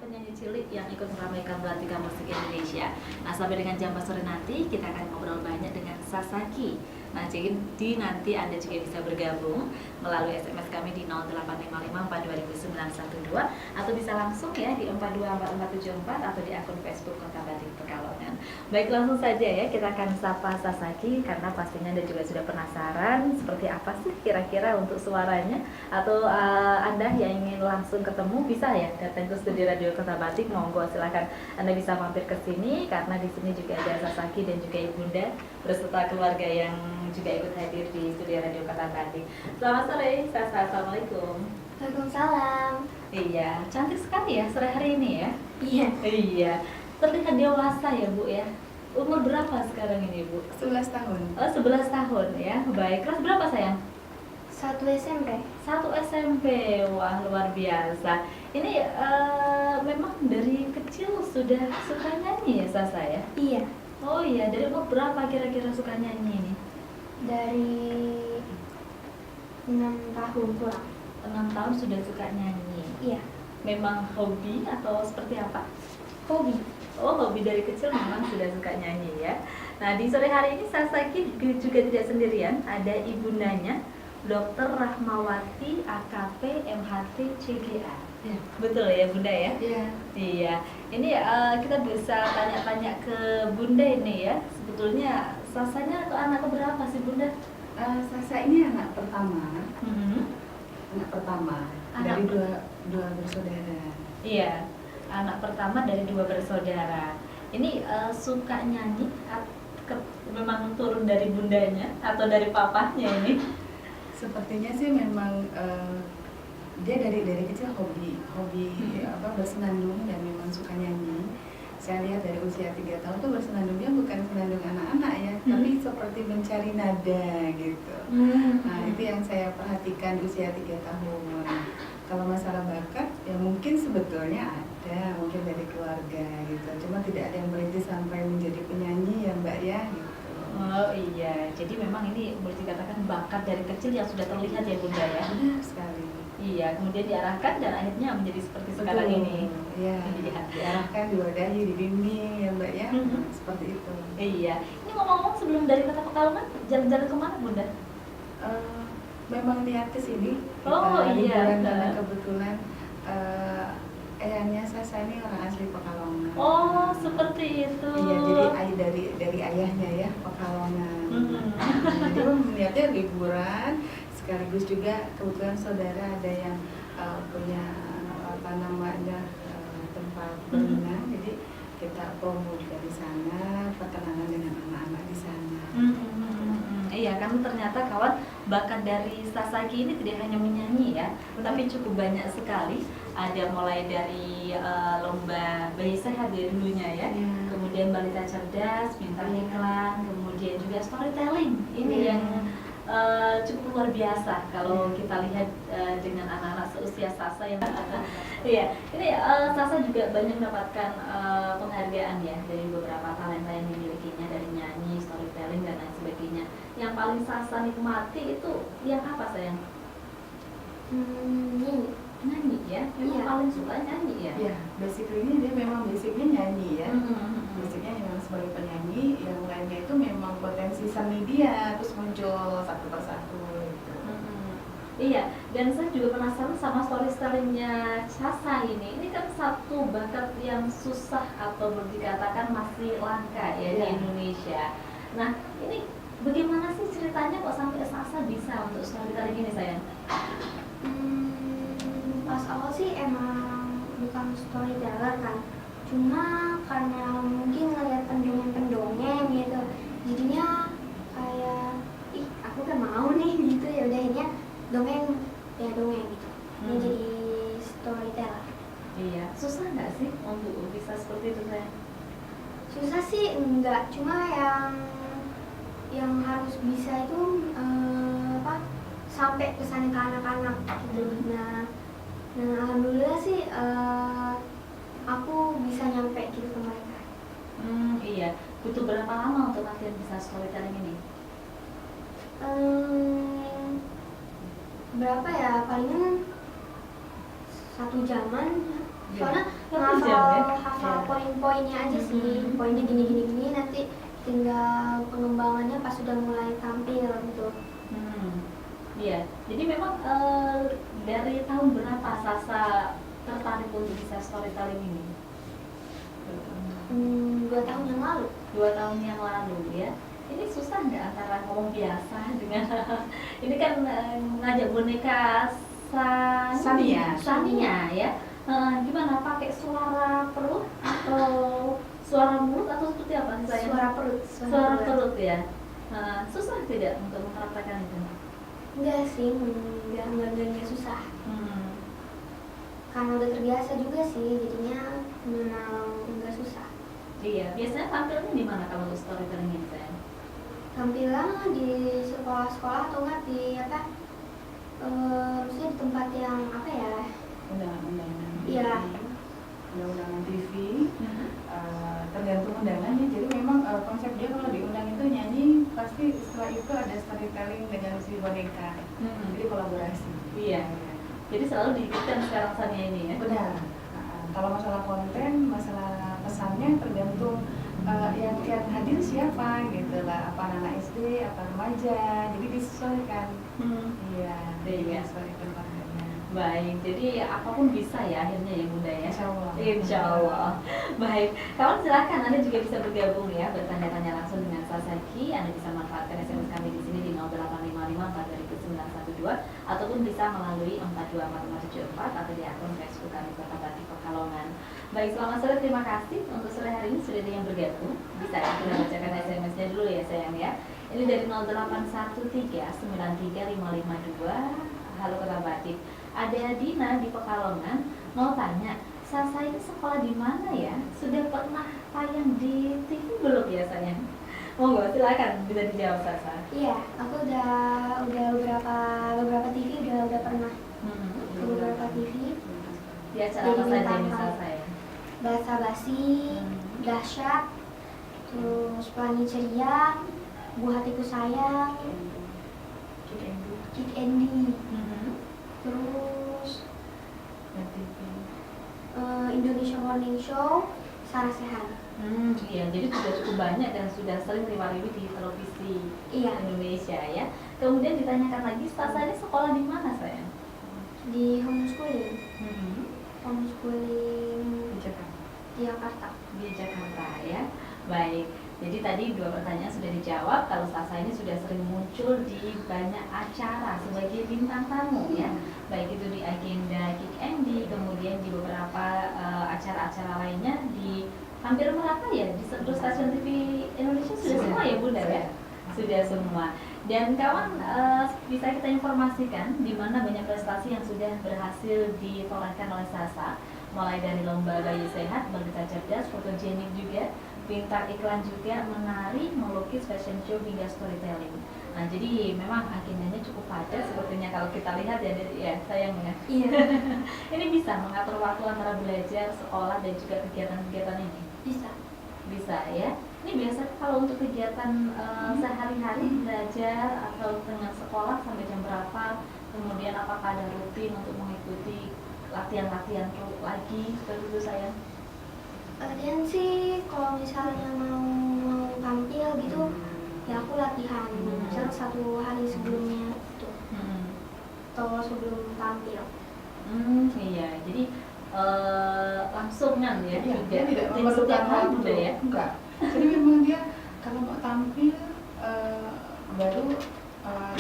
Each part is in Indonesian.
penyanyi cilik yang ikut meramaikan Belantika Musik Indonesia. Nah, sampai dengan jam 4 sore nanti kita akan ngobrol banyak dengan Sasaki. Nah, jadi nanti Anda juga bisa bergabung melalui SMS kami di 0855422912 atau bisa langsung ya di 424474 atau di akun Facebook Kota Batik Pekalongan. Baik, langsung saja ya kita akan sapa Sasaki karena pastinya Anda juga sudah penasaran seperti apa sih kira-kira untuk suaranya, atau Anda yang ingin langsung ketemu bisa ya datang ke studio Radio Kota Batik. Monggo silakan Anda bisa mampir ke sini karena di sini juga ada Sasaki dan juga Ibunda beserta keluarga yang juga ikut hadir di studio Radio Kota Batik. Selamat sore, Sasa. Assalamualaikum. Waalaikumsalam. Iya, cantik sekali ya sore hari ini ya. Iya. Iya, terlihat dewasa ya Bu ya. Umur berapa sekarang ini Bu? 11 tahun. Oh, 11 tahun ya. Baik, kelas berapa sayang? 1 SMP. 1 SMP, wah luar biasa. Ini memang dari kecil sudah suka nyanyi ya Sasa ya? Iya. Oh iya, dari umur berapa kira-kira suka nyanyi ini? Dari 6 tahun pulang. 6 tahun sudah suka nyanyi. Iya. Memang hobi atau seperti apa? Hobi. Oh, hobi dari kecil memang sudah suka nyanyi ya. Nah, di sore hari ini Sasaki juga tidak sendirian, ada ibundanya, Dr. Rahmawati AKP MHT CGA. Ya. Betul ya Bunda ya? Iya. Iya. Ini kita bisa tanya-tanya ke Bunda ini ya. Sebetulnya Sasanya atau anak keberapa sih Bunda? Sasa ini anak pertama. Hmm. Anak pertama dari dua bersaudara. Iya, anak pertama dari 2 bersaudara. Ini suka nyanyi, memang turun dari bundanya atau dari papahnya ini? Sepertinya sih memang dia dari kecil hobi bersenandung dan memang suka nyanyi. Saya lihat dari usia 3 tahun tuh bersenandungnya bukan senandung anak-anak ya, tapi seperti mencari nada gitu. Nah, itu yang saya perhatikan di usia 3 tahun. Kalau masalah bakat, ya mungkin sebetulnya ada, mungkin dari keluarga gitu. Cuma tidak ada yang merintis sampai menjadi penyanyi ya Mbak ya gitu. Oh iya, jadi memang ini boleh dikatakan bakat dari kecil yang sudah terlihat ya Bunda ya? Benar sekali. Iya, kemudian diarahkan dan akhirnya menjadi seperti sekarang ini. Iya, diarahkan, diwadahi, dibimbing ya Mbak ya, seperti itu. Iya, ini ngomong-ngomong sebelum dari Kota Pekalongan, jalan-jalan kemana Bunda? Memang niat ke sini. Oh iya. Karena kebetulan ayahnya Sasa ini orang asli Pekalongan. Oh, seperti itu. Iya, jadi dari ayahnya ya Pekalongan. Jadi niatnya liburan, sekaligus juga kebetulan saudara ada yang punya tempat berenang, jadi kita promo juga di sana, perkenalan dengan anak-anak di sana. Iya, kan ternyata kawan bakat dari Sasaki ini tidak hanya menyanyi ya, tapi cukup banyak sekali. Ada mulai dari lomba bayi sehat dari dulunya ya, kemudian balita cerdas, bintang iklan, kemudian juga storytelling. Ini yang cukup luar biasa kalau kita lihat dengan anak-anak seusia Sasa yang iya, ini Sasa juga banyak mendapatkan penghargaan ya dari beberapa talenta yang dimilikinya, dari nyanyi, storytelling dan lain sebagainya. Yang paling Sasa nikmati itu yang apa sayang? Nyanyi ya, memang paling suka nyanyi ya? Iya, basically dia memang basicnya nyanyi ya. Basicnya memang sebagai penyanyi, yang lainnya itu memang potensi seni dia terus muncul satu persatu gitu. Iya, dan saya juga penasaran sama storytellingnya Sasa ini. Ini kan satu bakat yang susah atau boleh dikatakan masih langka ya di Indonesia. Nah, ini bagaimana sih ceritanya kok sampai Sasa bisa untuk storytelling ini sayang? Pas awal sih emang bukan storyteller kan, cuma karena mungkin ngeliat pendongeng gitu, jadinya kayak aku kan mau nih gitu, ya udah akhirnya dongeng gitu, jadi storyteller. Iya, susah nggak sih untuk bisa seperti itu sayang? Susah sih enggak, cuma yang harus bisa itu sampai pesan ke anak-anak gitu. Nah alhamdulillah sih aku bisa nyampe gitu ke mereka. Iya, butuh berapa lama untuk latihan bisa storytelling ini? Berapa ya, palingan 1 jaman. Soalnya hafal Ya. poin-poinnya aja sih. Poinnya gini nanti tinggal pengembangannya pas sudah mulai tampil gitu. Iya, jadi memang dari tahun berapa Sasa tertarik untuk bisa storytelling ini? 2 tahun yang lalu. 2 tahun yang lalu ya. Ini susah nggak antara ngomong biasa dengan ini kan ngajak boneka Sania ya. Gimana, pakai suara perut atau suara mulut atau seperti apa sih saya? Suara perut. Suara perut ya. Susah tidak untuk mempraktekkan itu? Enggak sih, enggak susah. Karena udah terbiasa juga sih, jadinya memang enggak susah. Iya, biasanya tampilnya di mana kalau untuk storytelling ini saya? Tampilan di sekolah-sekolah atau enggak di maksudnya di tempat yang apa ya? Undangan-undangan Iya. Undangan TV, tergantung undangannya. Jadi memang konsep dia kalau diundang itu nyanyi, pasti setelah itu ada storytelling dengan si boneka. Jadi kolaborasi. Iya. Jadi selalu diikutkan sekarang Sania ini ya? Benar. Kalau masalah konten, masalah pesannya tergantung yang hadir siapa gitu lah, apa anak SD, apa remaja, jadi disesuaikan. Iya, disesuaikan kontennya. Baik, jadi apapun bisa ya akhirnya ya Bunda ya? Insya Allah. Insya Allah. Baik, kawan silakan Anda juga bisa bergabung ya, bertanya-tanya langsung dengan Sasaki. Anda bisa manfaatkan SMS kami di sini di 0855 ataupun bisa melalui 424574 atau di akun Facebook kami Kota Batik Pekalongan. Baik, selamat sore, terima kasih untuk sore hari ini sudah ada yang bergabung. Bisa ya, kita bacakan SMS-nya dulu ya sayang ya. Ini dari 0813935552. Halo Kota Batik. Ada Dina di Pekalongan mau tanya, Sasa ini sekolah di mana ya? Sudah pernah tayang di TV belum ya sayang? Monggo silakan bisa dijawab Sasa. Iya, aku udah beberapa TV udah pernah ke beberapa TV. Di acara apa saja misal saya? Bahasa Basi, Dahsyat, terus Pelangi Ceria, Buah Hatiku Sayang, Kick Andy, terus Indonesia Morning Show, Sarah Sehan. Iya, jadi sudah cukup banyak dan sudah sering riwayat di televisi Indonesia ya. Kemudian ditanyakan lagi, Sasa ini sekolah di mana sayang? Di homeschooling. Di Jakarta. Di Jakarta ya. Baik. Jadi tadi 2 pertanyaan sudah dijawab. Kalau Sasa ini sudah sering muncul di banyak acara sebagai bintang tamu ya. Baik itu di agenda Kick Andy, kemudian di beberapa acara-acara lainnya di hampir merata ya di seluruh stasiun TV Indonesia sudah semua ya Bunda ya. Sudah semua. Dan kawan bisa kita informasikan di mana banyak prestasi yang sudah berhasil ditorehkan oleh Sasa, mulai dari lomba bayi sehat, balita cerdas, fotogenik juga, pintar iklan juga, menari, melukis, fashion show hingga storytelling. Nah, jadi memang agendanya cukup padat sepertinya kalau kita lihat ya sayang ya. Iya. Ini bisa mengatur waktu antara belajar, sekolah dan juga kegiatan-kegiatan ini. Bisa ya. Ini biasanya kalau untuk kegiatan sehari-hari belajar atau dengan sekolah sampai jam berapa? Kemudian apakah ada rutin untuk mengikuti latihan-latihan lagi seperti itu sayang? Latihan sih kalau misalnya mau tampil gitu ya aku latihan misal 1 hari sebelumnya gitu atau sebelum tampil. Iya, jadi langsung kan ya? Iya, dia tidak memerlukan setiap hari waktu Bunda ya? enggak. Jadi memang dia kalau mau tampil baru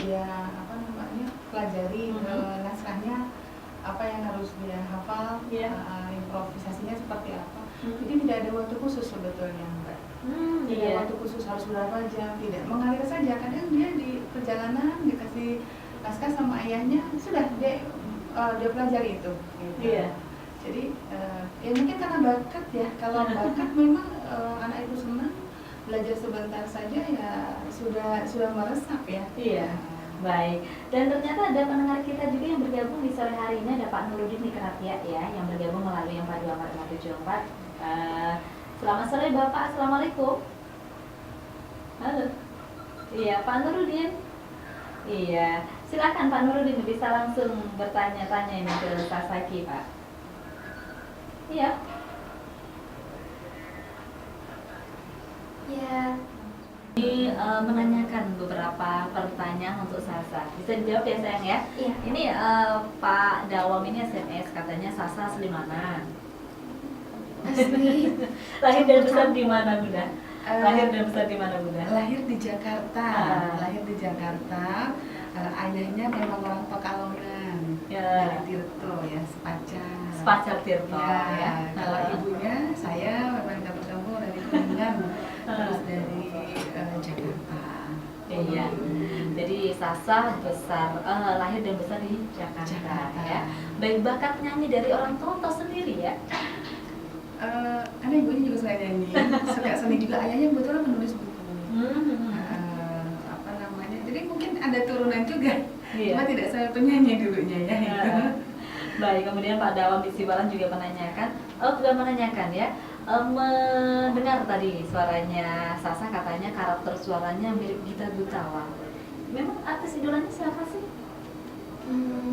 dia apa namanya pelajari naskahnya apa yang harus dia hafal, improvisasinya seperti apa. Jadi tidak ada waktu khusus sebetulnya Mbak. Tidak ada waktu khusus harus berapa jam, tidak, mengalir saja. Kadang dia di perjalanan dikasih naskah sama ayahnya, sudah dia pelajari itu. Gitu. Iya. Jadi ya mungkin karena bakat ya, kalau bakat memang anak itu senang belajar sebentar saja ya sudah meresap ya. Iya. Baik, dan ternyata ada pendengar kita juga yang bergabung di sore hari ini, ada Pak Nurudin di Kerapiak ya, yang bergabung melalui yang 424574. Selamat sore Bapak, Assalamualaikum. Halo. Iya, Pak Nurudin. Iya, silakan Pak Nurudin bisa langsung bertanya-tanya ini ke Sasaki Pak. Iya. Ya, Ini menanyakan beberapa pertanyaan untuk Sasa. Bisa dijawab ya sayang ya? iya. Ini Pak Dawam ini SMS katanya Sasa asli mana? Asli. Lahir dan besar di mana Bunda? Eh, Lahir dan besar di mana Bunda? Lahir di Jakarta. Ah. Lahir di Jakarta. Ayahnya memang orang Pekalongan. Ya. Dari Tirto ya, Sepacar. Sepacar Tirto Ya, ya. kalau ibunya saya memang dapat kampung dari Kuningan, terus dari Jakarta. Iya. Jadi Sasa besar lahir dan besar di Jakarta, Jakarta. ya. Baik, bakat nyanyi dari orang tua atau sendiri ya? Karena ibunya juga suka nyanyi, suka seni juga. Ayahnya kebetulan menulis buku. Apa namanya? Jadi mungkin ada turunan juga. Iya. Cuma tidak saya penyanyi dulunya ya. Gitu. Baik, kemudian Pak Dawam di Siwalan juga menanyakan ya, mendengar tadi suaranya Sasa katanya karakter suaranya mirip Gita Gutawa. Memang artis idolanya siapa sih?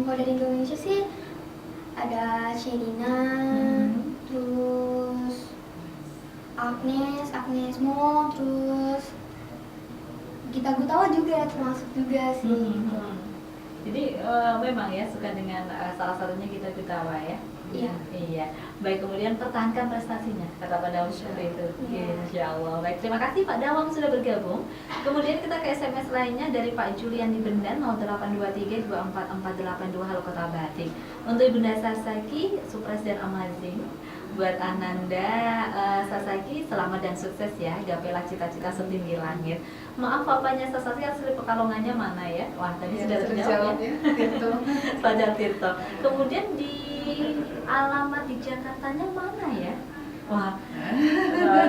Kalau dari Indonesia sih ada Sherina, terus Agnes Mo, terus Gita Gutawa juga termasuk juga sih. Jadi memang ya suka dengan salah satunya Gita Gutawa ya. Iya. Iya. Baik, kemudian pertahankan prestasinya kata Pak Dawam seperti itu. Iya. Insya Allah. Baik, terima kasih Pak Dawam sudah bergabung. Kemudian kita ke SMS lainnya dari Pak Julian di Bendan 0823 24482 Halo Kota Batik. Untuk Ibunda Sasaki, surprise dan amazing. Buat Ananda Sasaki, selamat dan sukses ya. Gapailah cita-cita setinggi langit. Maaf papanya Sasaki asli Pekalongannya mana ya? Wah, tadi Ya, sudah terjawab ya. Tirto. Fajar Tirto. Kemudian di alamat di Jakartanya mana ya? Wah,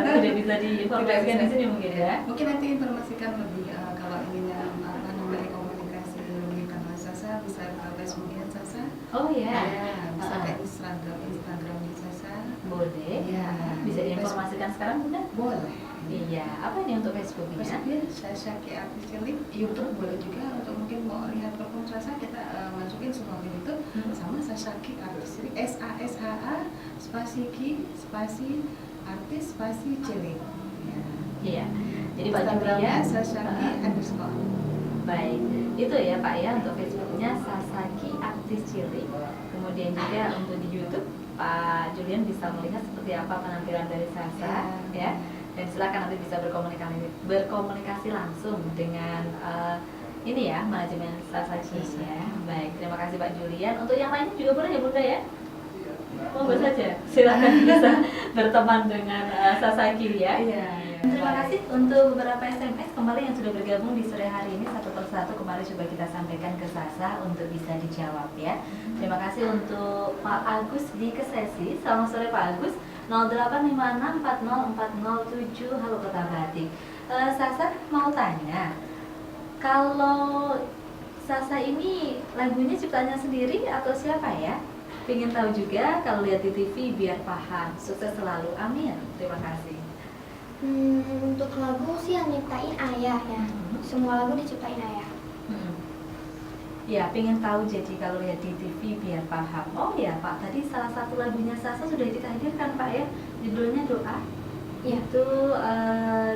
tidak bisa diinformasikan di sini mungkin ya. Mungkin nanti informasikan lebih kalau ingin apa namanya komunikasi lebih kenal Sasa bisa ke Facebooknya Sasa. Oh ya, Ya, bisa ke Instagramnya Sasa. boleh. Ya. Bisa diinformasikan sekarang Bunda? Boleh. Iya, apa ini untuk Facebooknya? Facebooknya Sasa Ki Artis Cilik. YouTube boleh juga untuk mungkin mau lihat perform Sasa kita masukin semua di YouTube sama Sasa Ki Artis Cilik. SASHA spasi Ki spasi artis spasi Cilik. Ya. Iya. Jadi Pak Instagramnya Julian, Sasaki _ baik, itu ya Pak ya untuk Facebooknya Sasaki Artis Cilik. Kemudian juga untuk di YouTube Pak Julian bisa melihat seperti apa penampilan dari Sasa ya. Dan silakan nanti bisa berkomunikasi langsung dengan ini ya manajemen Sasaki ya. Baik, terima kasih Pak Julian. Untuk yang lainnya juga boleh ya Bunda ya. Monggo saja, silakan bisa berteman dengan Sasaki ya. Iya. Terima kasih untuk beberapa SMS kembali yang sudah bergabung di sore hari ini satu persatu kembali coba kita sampaikan ke Sasa untuk bisa dijawab ya. Terima kasih untuk Pak Agus di Kesesi. Selamat sore Pak Agus. 0856404007 Halo Kota Batik. Sasa mau tanya, kalau Sasa ini lagunya ciptanya sendiri atau siapa ya? Pengen tahu juga, kalau lihat di TV biar paham. Sukses selalu, amin. Terima kasih. Untuk lagu sih yang nyiptain ayah ya. Semua lagu diciptain ayah. Ya, pengen tahu jadi kalau lihat di TV biar paham. Oh ya Pak, tadi salah satu lagunya Sasa sudah kita hadirkan Pak ya. Judulnya Doa. Iya. Itu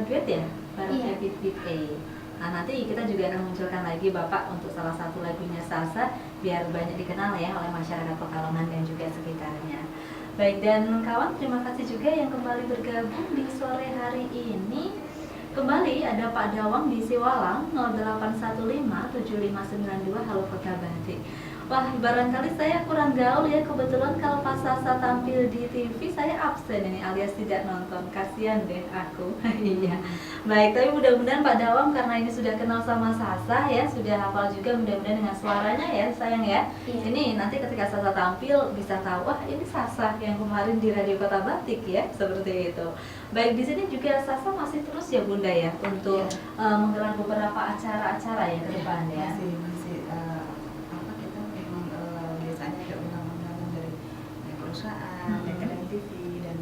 duet ya? Bareng Iya. David with A. Nah, nanti kita juga akan munculkan lagi Bapak untuk salah satu lagunya Sasa biar banyak dikenal ya oleh masyarakat Pekalongan dan juga sekitarnya. Baik, dan kawan, terima kasih juga yang kembali bergabung di sore hari ini. Kembali ada Pak Dawang di Siwalang 08157592 Halo Kota Batik. Wah, barangkali saya kurang gaul ya, kebetulan kalau pas Sasa tampil di TV saya absen ini alias tidak nonton. Kasihan deh aku. Iya. Baik, tapi mudah-mudahan Pak Dawang karena ini sudah kenal sama Sasa ya, sudah hafal juga mudah-mudahan dengan suaranya ya sayang ya. Iya. Ini nanti ketika Sasa tampil bisa tahu, wah ini Sasa yang kemarin di Radio Kota Batik ya, seperti itu. Baik, di sini juga Sasa masih terus ya Bunda ya untuk menggelar beberapa acara-acara ya ke depan ya. Masih apa kita memang biasanya ada undangan-undangan dari perusahaan, dari TV dan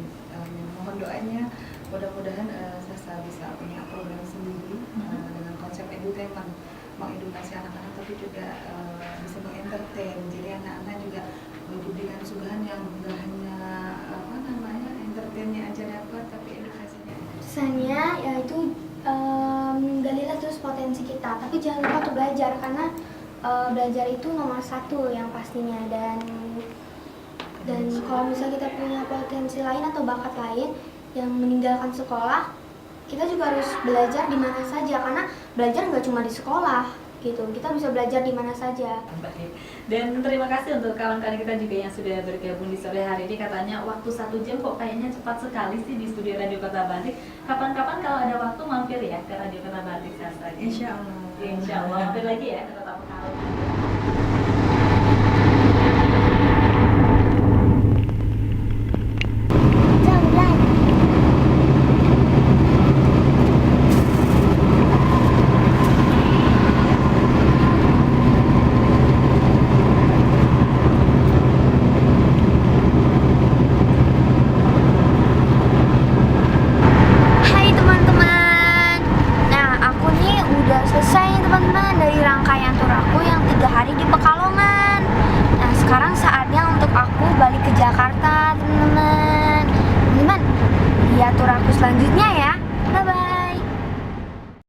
mohon doanya mudah-mudahan Sasa bisa punya program sendiri dengan konsep edutainment, mengedukasi anak-anak tapi juga bisa mengentertain. Jadi anak-anak juga diberikan suguhan yang bukan hanya apa namanya entertainnya aja dapat tapi edukasinya. kesannya yaitu galilah terus potensi kita, tapi jangan lupa untuk belajar karena belajar itu nomor satu yang pastinya. Dan kalau misalnya kita punya potensi lain atau bakat lain yang meninggalkan sekolah, kita juga harus belajar di mana saja karena belajar nggak cuma di sekolah gitu, kita bisa belajar di mana saja. Baik. Dan terima kasih untuk kawan-kawan kita juga yang sudah bergabung di sore hari ini. Katanya waktu 1 jam kok kayaknya cepat sekali sih di studio Radio Kota Batik. Kapan-kapan kalau ada waktu mampir ya ke Radio Kota Batik Sasa. Insya Allah. Insya Allah mampir lagi ya ke Kota Pekalongan. Hai teman-teman, nah aku nih udah selesai nih teman-teman dari rangkaian tur aku yang 3 hari di Pekalongan. Nah sekarang saatnya untuk aku balik ke Jakarta teman-teman. Teman-teman, lihat tur aku selanjutnya ya. Bye-bye.